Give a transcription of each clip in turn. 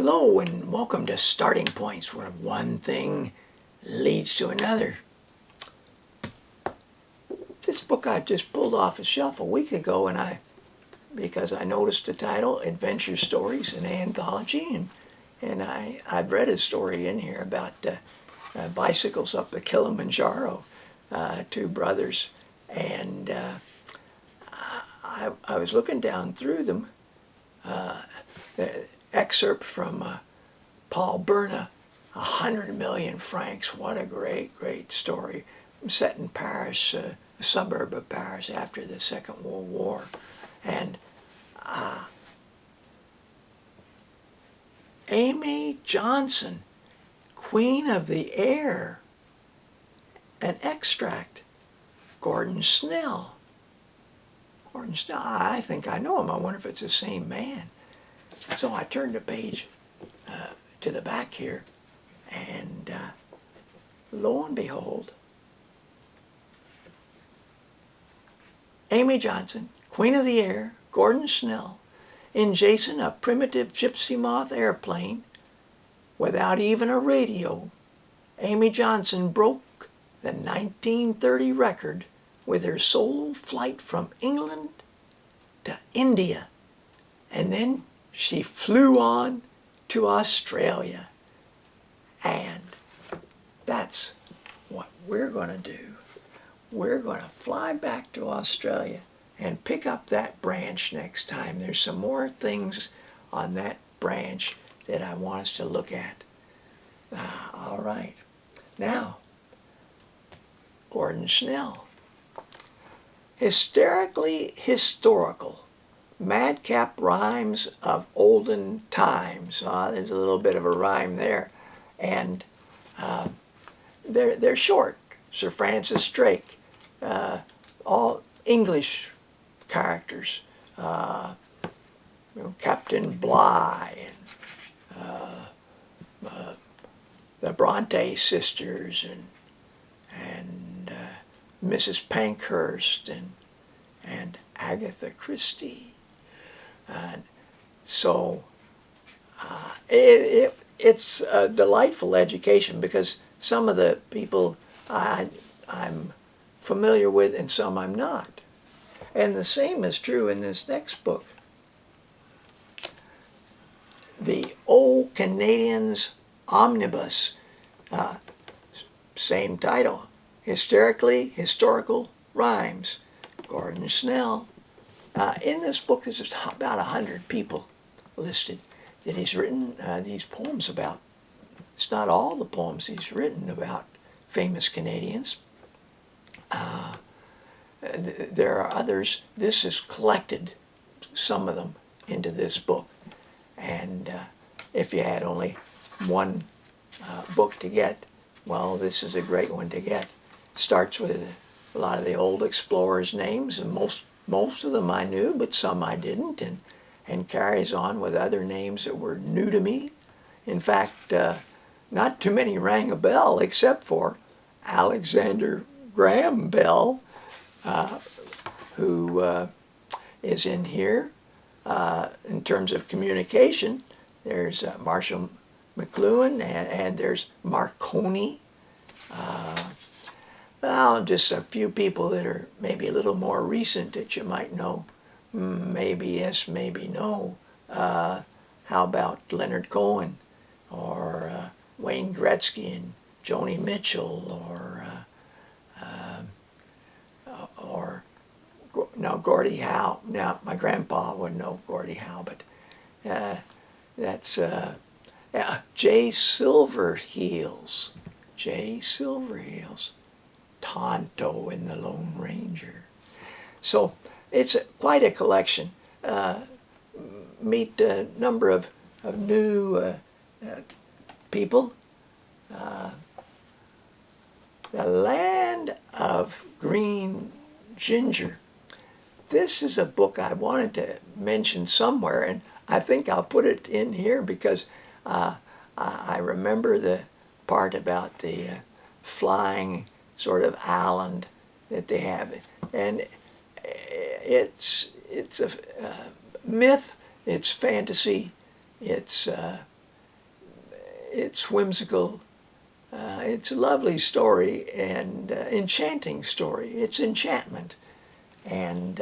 Hello and welcome to Starting Points, where one thing leads to another. This book I just pulled off a shelf a week ago, because I noticed the title, Adventure Stories, an anthology, and I've read a story in here about bicycles up the Kilimanjaro, two brothers, and I was looking down through them. Excerpt from Paul Berna, 100 million francs. What a great story. Set in Paris, a suburb of Paris after the Second World War. And Amy Johnson, Queen of the Air, an extract. Gordon Snell. I think I know him. I wonder if it's the same man. So I turned the page to the back here, and lo and behold, Amy Johnson, Queen of the Air, Gordon Snell, in Jason, a primitive gypsy moth airplane, without even a radio. Amy Johnson broke the 1930 record with her solo flight from England to India, and then she flew on to Australia. And that's what we're going to do. We're going to fly back to Australia and pick up that branch next time. There's some more things on that branch that I want us to look at. All right. Now, Gordon Snell. Hysterically historical. Madcap rhymes of olden times. There's a little bit of a rhyme there. And they're short. Sir Francis Drake, all English characters. Captain Bligh, and the Bronte sisters, and Mrs. Pankhurst, and Agatha Christie. And so it's a delightful education, because some of the people I'm familiar with and some I'm not. And the same is true in this next book. The Old Canadians Omnibus, same title, Hysterically Historical Rhymes, Gordon Snell. In this book, there's about 100 people listed that he's written these poems about. It's not all the poems he's written about famous Canadians. There are others. This is collected, some of them, into this book. And if you had only one book to get, well, this is a great one to get. Starts with a lot of the old explorers' names, and most of them I knew, but some I didn't, and carries on with other names that were new to me. In fact, not too many rang a bell, except for Alexander Graham Bell, who is in here. In terms of communication, there's Marshall McLuhan, and there's Marconi. Well, just a few people that are maybe a little more recent that you might know. Maybe yes, maybe no. How about Leonard Cohen, or Wayne Gretzky and Joni Mitchell, or Gordie Howe. Now, my grandpa wouldn't know Gordie Howe, but that's Jay Silverheels. Jay Silverheels. Tonto in the Lone Ranger. So it's quite a collection. Meet a number of new people. The Land of Green Ginger. This is a book I wanted to mention somewhere, and I think I'll put it in here because I remember the part about the flying sort of island that they have, and it's a myth, it's fantasy, it's it's whimsical. It's a lovely story and enchanting story. It's enchantment. And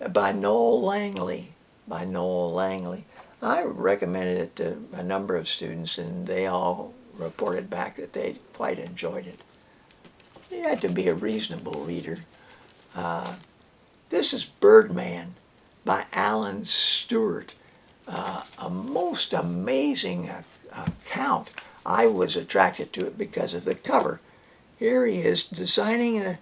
by Noel Langley. By Noel Langley. I recommended it to a number of students, and they all reported back that they quite enjoyed it. You had to be a reasonable reader. This is Birdman by Alan Stewart. A most amazing account. I was attracted to it because of the cover. Here he is designing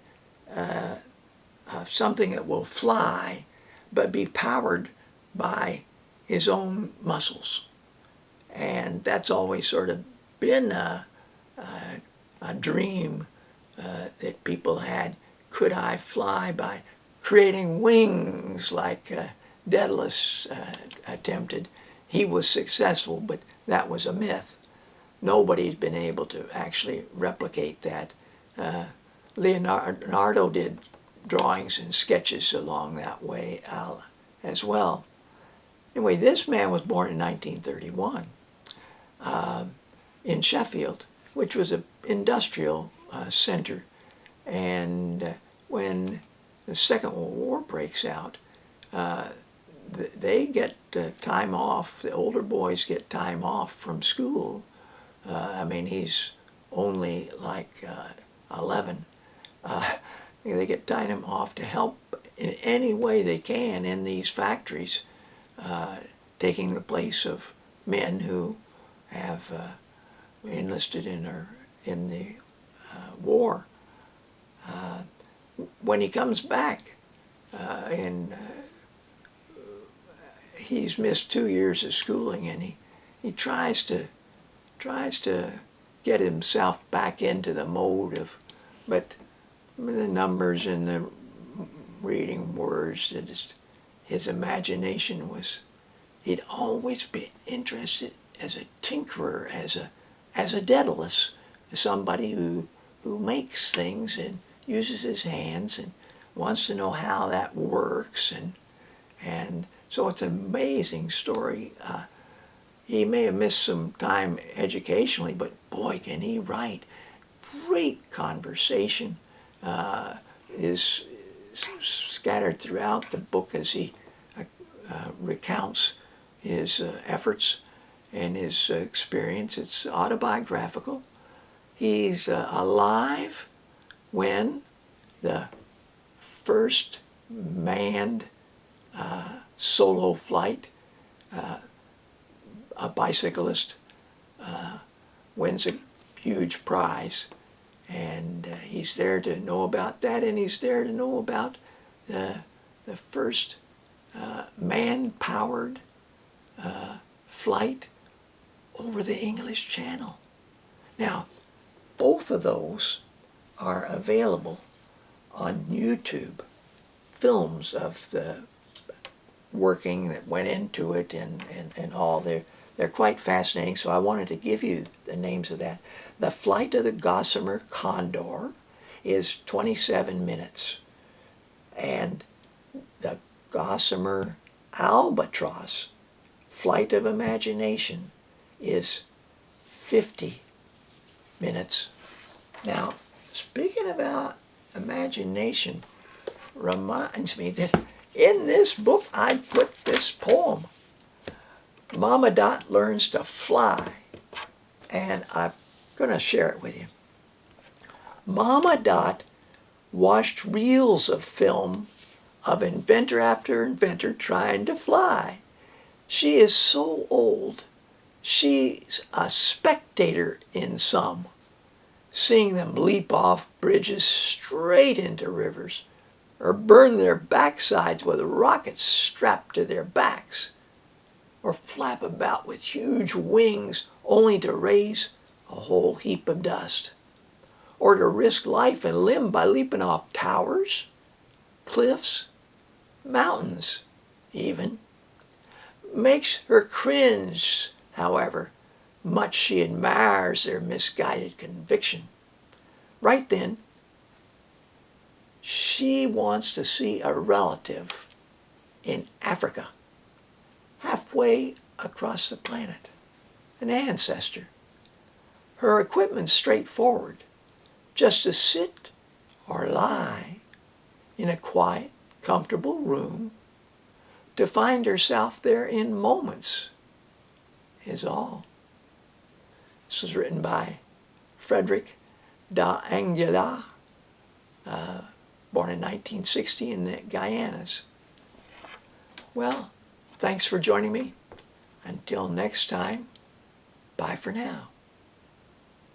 something that will fly, but be powered by his own muscles. And that's always sort of been a dream that people had. Could I fly by creating wings like Daedalus attempted? He was successful, but that was a myth. Nobody's been able to actually replicate that. Leonardo did drawings and sketches along that way as well. Anyway, this man was born in 1931 in Sheffield, which was an industrial center. And when the Second World War breaks out, they get time off. The older boys get time off from school. I mean, he's only like 11. They get time off to help in any way they can in these factories, taking the place of men who have enlisted in the war. When he comes back, and he's missed 2 years of schooling, and he tries to get himself back into the mode of, but the numbers and the reading words, his imagination was, he'd always been interested as a tinkerer, as a Daedalus, somebody who makes things and uses his hands and wants to know how that works, and so it's an amazing story. He may have missed some time educationally, but boy, can he write. Great conversation is scattered throughout the book as he recounts his efforts and his experience. It's autobiographical. He's alive when the first manned solo flight, a bicyclist wins a huge prize, and he's there to know about that, and he's there to know about the first man-powered flight over the English Channel. Now, both of those are available on YouTube, films of the working that went into it and all. They're quite fascinating, so I wanted to give you the names of that. The flight of the Gossamer Condor is 27 minutes, and the Gossamer Albatross, Flight of Imagination, is 50 minutes. Now, speaking about imagination, reminds me that in this book I put this poem, Mama Dot Learns to Fly, and I'm going to share it with you. Mama Dot watched reels of film of inventor after inventor trying to fly. She is so old, she's a spectator in some, seeing them leap off bridges straight into rivers, or burn their backsides with rockets strapped to their backs, or flap about with huge wings only to raise a whole heap of dust, or to risk life and limb by leaping off towers, cliffs, mountains even. Makes her cringe, however much she admires their misguided conviction. Right then, she wants to see a relative in Africa, halfway across the planet. an ancestor. Her equipment's straightforward, just to sit or lie in a quiet, comfortable room, to find herself there in moments is all. This was written by Frederick d'Angela, born in 1960 in the Guyanas. Well, thanks for joining me. Until next time, bye for now.